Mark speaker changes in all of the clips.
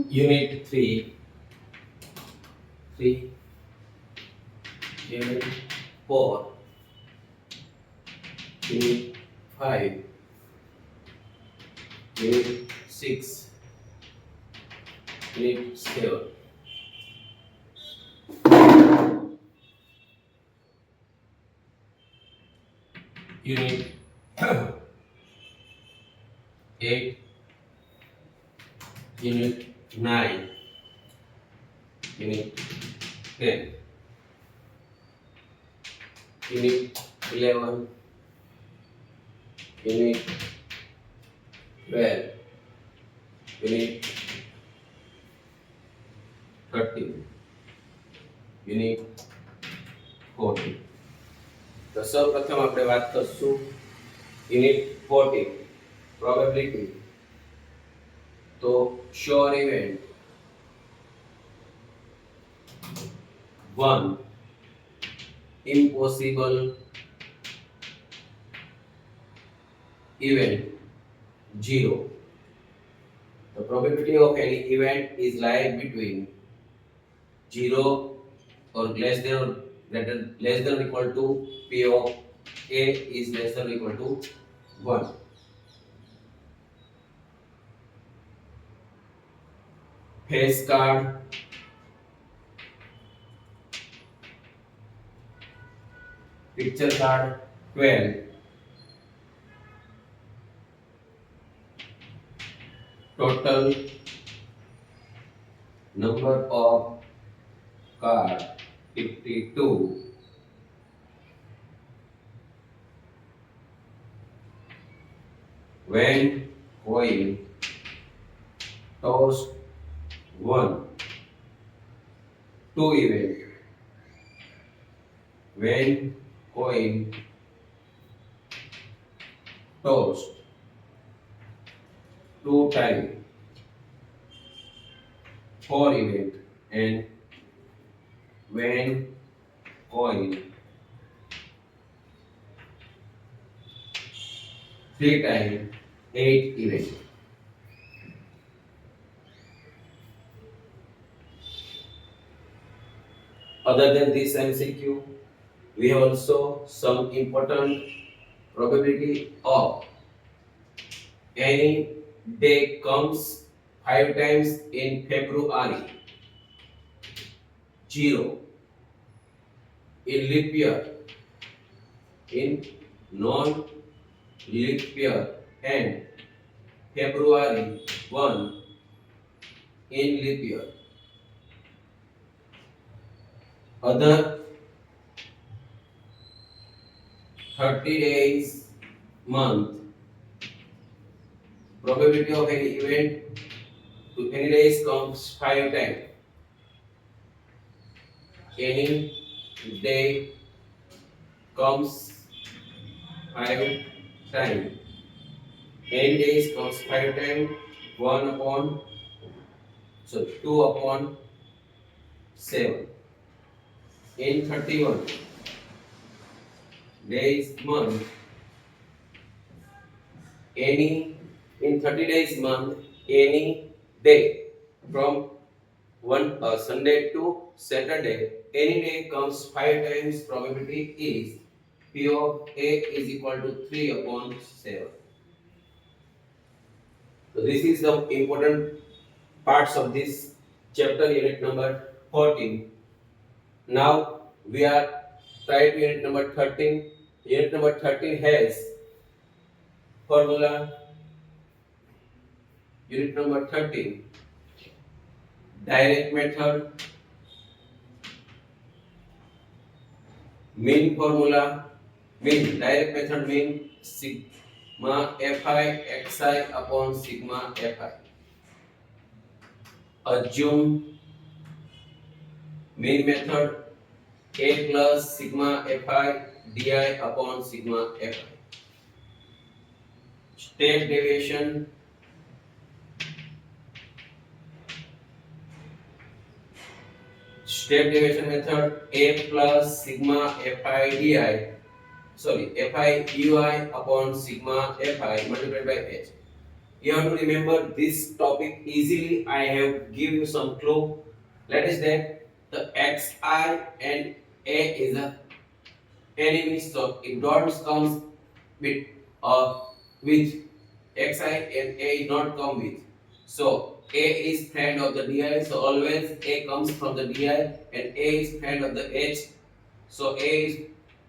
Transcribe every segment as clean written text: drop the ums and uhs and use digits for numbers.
Speaker 1: Unit 3, Unit 4, Unit 5, Unit 6, Unit 7. Unit 8, Unit 9, Unit 10, Unit 11, Unit 12, Unit 13, Unit 14. તો સૌપ્રથમ આપણે વાત કરશું યુનિટ 14 પ્રોબેબિલિટી. તો sure event 1, impossible event 0. The probability of any event is lies between 0 or less than or equal to P of A is less than or equal to 1. Face card, picture card 12, total number of card 52, when coin tossed 1, 2 event, when coin tossed 2 times, 4 event, and when coin 3 times, 8 event. Other than this MCQ, we have also some important probability of any day comes 5 times in February, 0 in leap year, in non-leap year, and February 1 in leap year. Other 30 days month, probability of any event to any days comes 5 times. Any day comes 5 times. Any days comes 5 times. 2 upon 7. In 31 days month, in 30 days month, any day from Sunday to Saturday, any day comes 5 times, probability is P of A is equal to 3 upon 7. So this is the important parts of this chapter, unit number 14. Now we are trying to unit number 13. Unit number 13 has formula. Unit number 13, direct method, mean formula. Direct method mean sigma fi xi upon sigma fi. assume mean method a plus sigma fi di upon sigma fi. Step deviation method a plus sigma fi di, sorry, fi ui upon sigma fi multiplied by h. You have to remember this topic easily. I have give you some clue. That is that the xi and a is a enemy, so it dots comes with xi and a is not come with. So a is friend of the di, so always a comes from the di, and a is friend of the h, so a is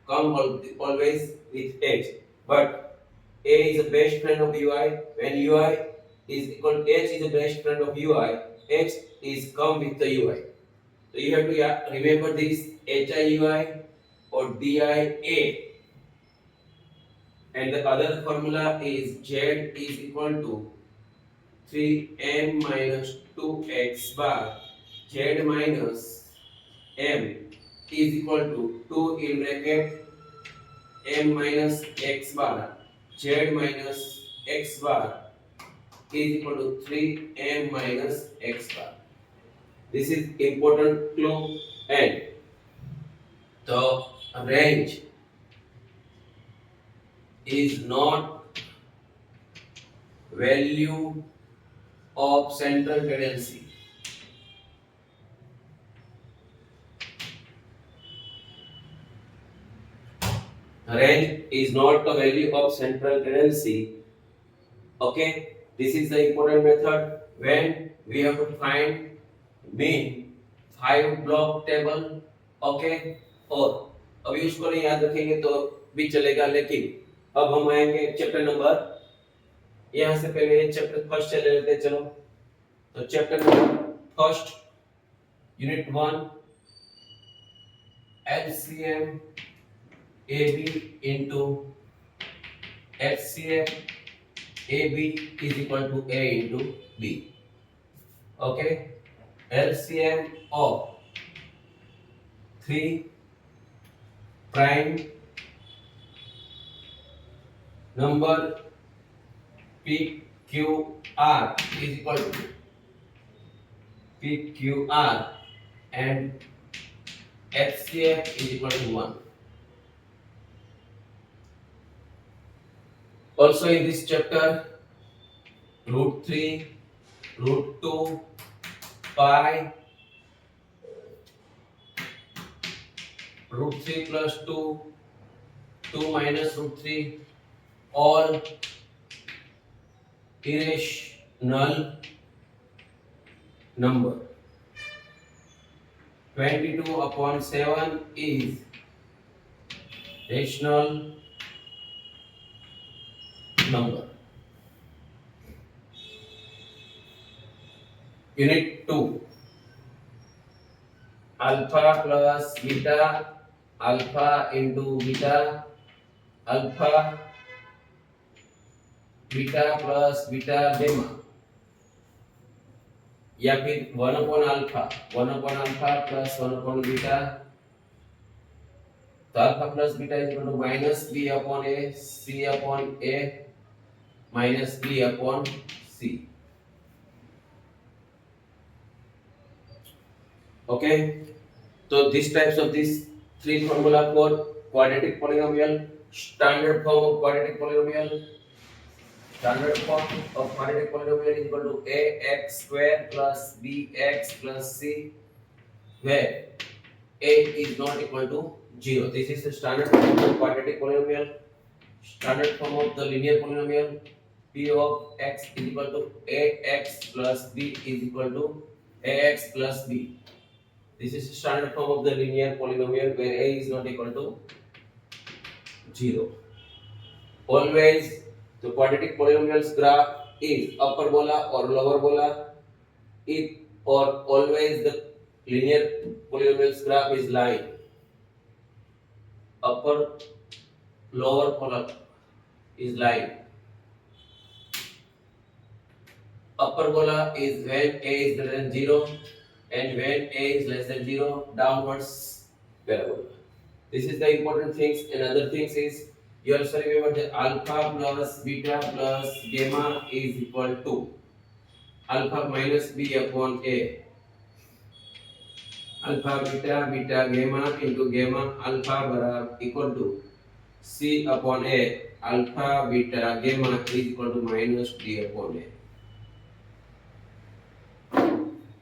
Speaker 1: come always with h. But a is the best friend of ui. When ui is equal to h is the best friend of ui, h is come with the ui. So you have to remember this HIUI or DIA, and the other formula is Z is equal to 3m minus 2x bar. Z minus m is equal to 2 in bracket m minus x bar. Z minus x bar is equal to 3m minus x bar. This is important clue, and the range is not value of central tendency. Range is not the value of central tendency. Okay, this is the important method when we have to find mean 5 block table. Okay, और अब इसको नहीं याद रखेंगे तो भी चलेगा, लेकिन अब हम आएंगे चैप्टर नंबर, यहाँ से पहले चैप्टर फर्स्ट चले लेते हैं। चलो, तो chapter number first, unit 1, LCM AB into HCF AB is equal to A into B. Okay, LCM of 3 prime number PQR is equal to PQR and HCF is equal to 1. Also in this chapter, root 3, root 2, pi, root 3 plus 2, 2 minus root 3, all irrational number. 22 upon 7 is rational number. Unit 2, alpha plus beta, alpha into beta, alpha beta plus beta gamma, या फिर 1 upon alpha plus 1 upon beta. तो alpha plus beta is equal to minus b upon a, c upon a, minus b upon c. Okay, so these types of these three formula for quadratic polynomial. Standard form of quadratic polynomial. Standard form of quadratic polynomial is equal to ax square plus bx plus c, where a is not equal to 0. This is the standard form of quadratic polynomial. Standard form of the linear polynomial, p of x is equal to ax plus b is equal to ax plus b. This is the standard form of the linear polynomial where a is not equal to 0. Always the quadratic polynomials graph is upperbola or lowerbola. It or always the linear polynomials graph is line. Upper lower column is line. Upper Upperbola is when a is greater than 0 and when a is less than 0, downwards parabola. This is the important things. And other things is you also remember that alpha plus beta plus gamma is equal to alpha minus b upon a. Alpha beta beta gamma into gamma alpha बराबर equal to c upon a. Alpha beta gamma is equal to minus d upon a.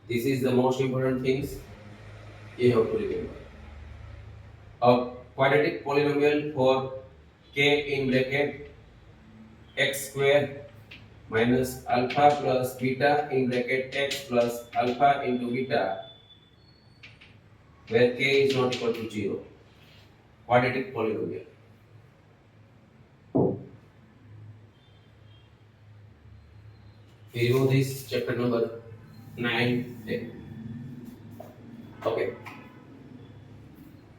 Speaker 1: This is the most important things you have to remember. A quadratic polynomial for k in bracket x square minus alpha plus beta in bracket x plus alpha into beta where k is not equal to 0. Quadratic polynomial. We remove this chapter number 9, 10. Okay.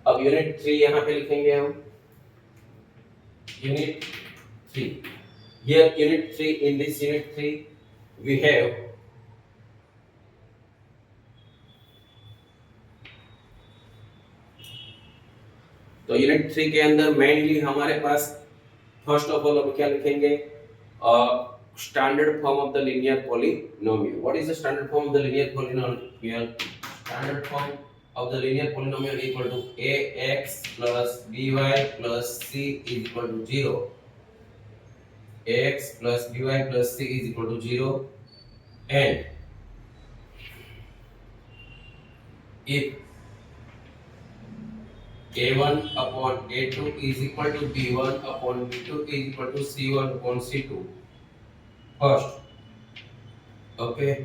Speaker 1: अब unit 3 यहाँ पे लिखेंगे हम. Unit 3. Here unit 3, in this unit 3 we have तो unit 3 के अंदर mainly हमारे पास first of all हम क्या लिखेंगे standard form of the linear polynomial. What is the standard form of the linear polynomial? Standard form of the linear polynomial equal to ax plus by plus c is equal to 0. Ax plus by plus c is equal to 0 and if a1 upon a2 is equal to b1 upon b2 is equal to c1 upon c2 first. Okay.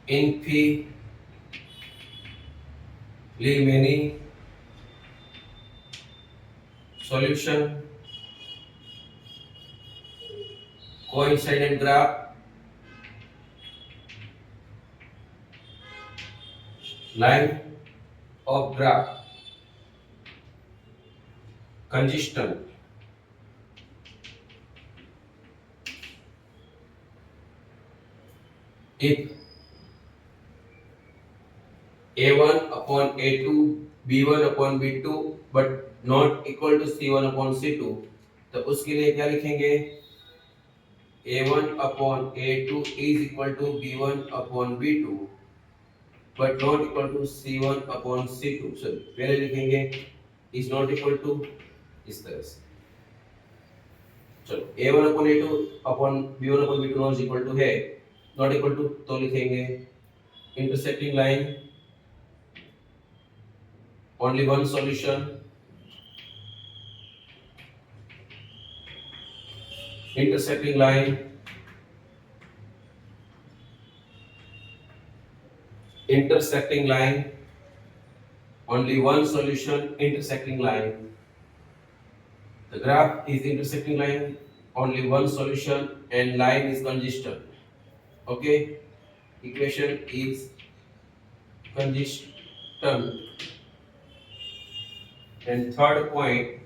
Speaker 1: Infinitely many solution coincident graph line of graph consistent if a1 upon a2 b1 upon b2 but not equal to c1 upon c2 तो उसके लिए क्या लिखेंगे a1 upon a2 is equal to b1 upon b2 but not equal to c1 upon c2. So पहले लिखेंगे is not equal to इस तरह से. चलो a1 upon a2 upon b1 upon b2 not equal to है not equal to तो लिखेंगे intersecting line only one solution intersecting line only one solution intersecting line. The graph is intersecting line only one solution and line is consistent. Okay, equation is consistent. And third point,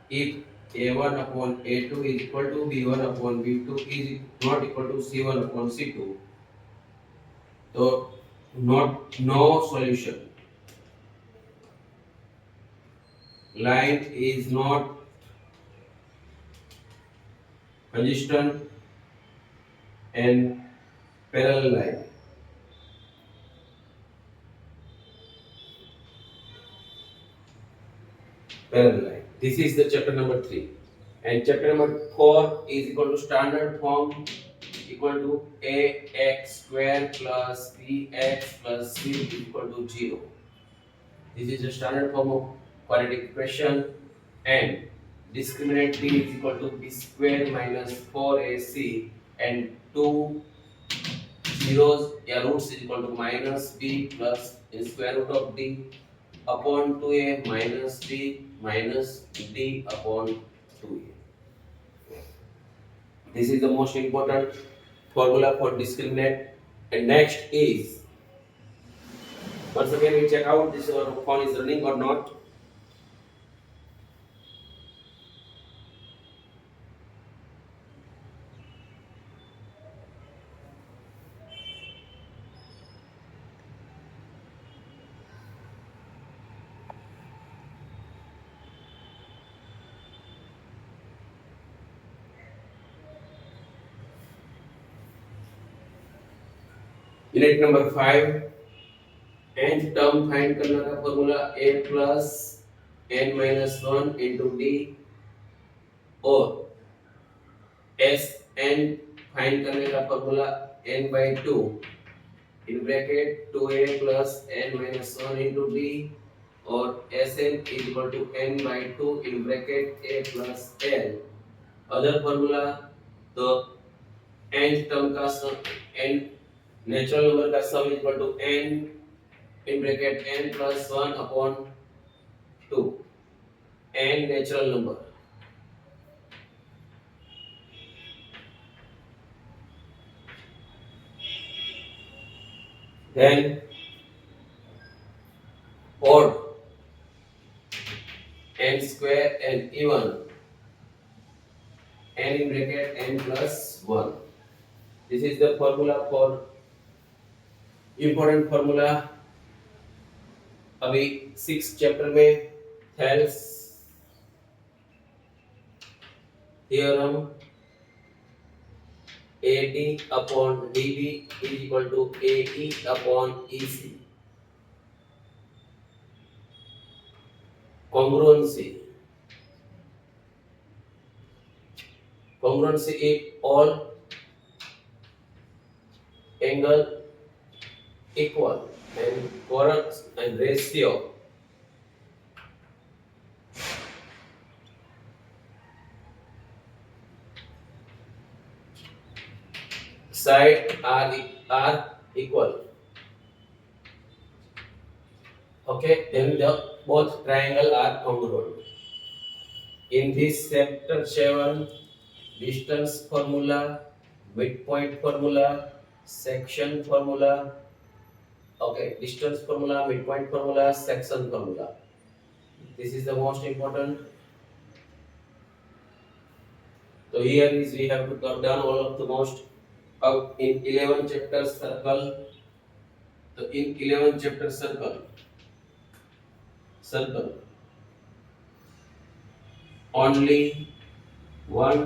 Speaker 1: if a1 upon a2 is equal to b1 upon b2 is not equal to c1 upon c2, so no solution. Line is not consistent and parallel line. Parallel line. This is the chapter number 3. And chapter number 4 is equal to standard form equal to ax square plus bx plus c equal to 0. This is the standard form of quadratic equation and discriminant b is equal to b square minus 4ac and two zeros या roots is equal to minus b plus in square root of d upon 2a minus b minus d upon 2a. This is the most important formula for discriminant. And next is, once again we check out this phone is running or not. Unit number 5 nth term find करने का formula a plus n minus 1 into d और s n find करने का formula n by 2 in bracket 2a plus n minus 1 into d और sn is equal to n by 2 in bracket a plus l other formula तो nth term का sum n natural number का sum equal to n in bracket n plus 1 upon 2 n natural number then odd n square and even n in bracket n plus 1 this is the formula for important formula अभी 6 chapter में Thales theorem AD upon DB is equal to AE upon EC congruency if all angle equal and chorus and ratio side are equal okay then the both triangle are congruent in this chapter 7 distance formula midpoint formula section formula okay distance formula midpoint formula section formula this is the most important so here is we have to cut down all of the most in 11 chapter circle so in 11 chapter circle only one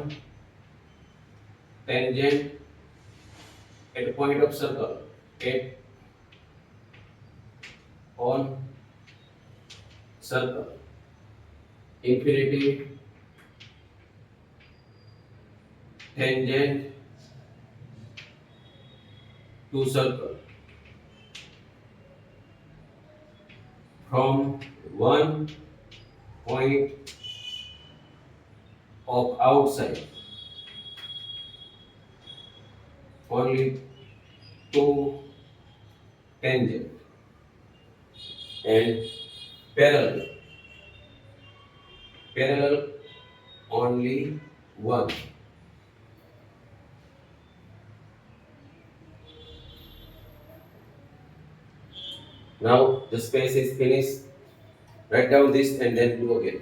Speaker 1: tangent at a point of circle at on circle infinity tangent to circle from one point of outside only two tangent and parallel only one now the space is finished write down this and then do again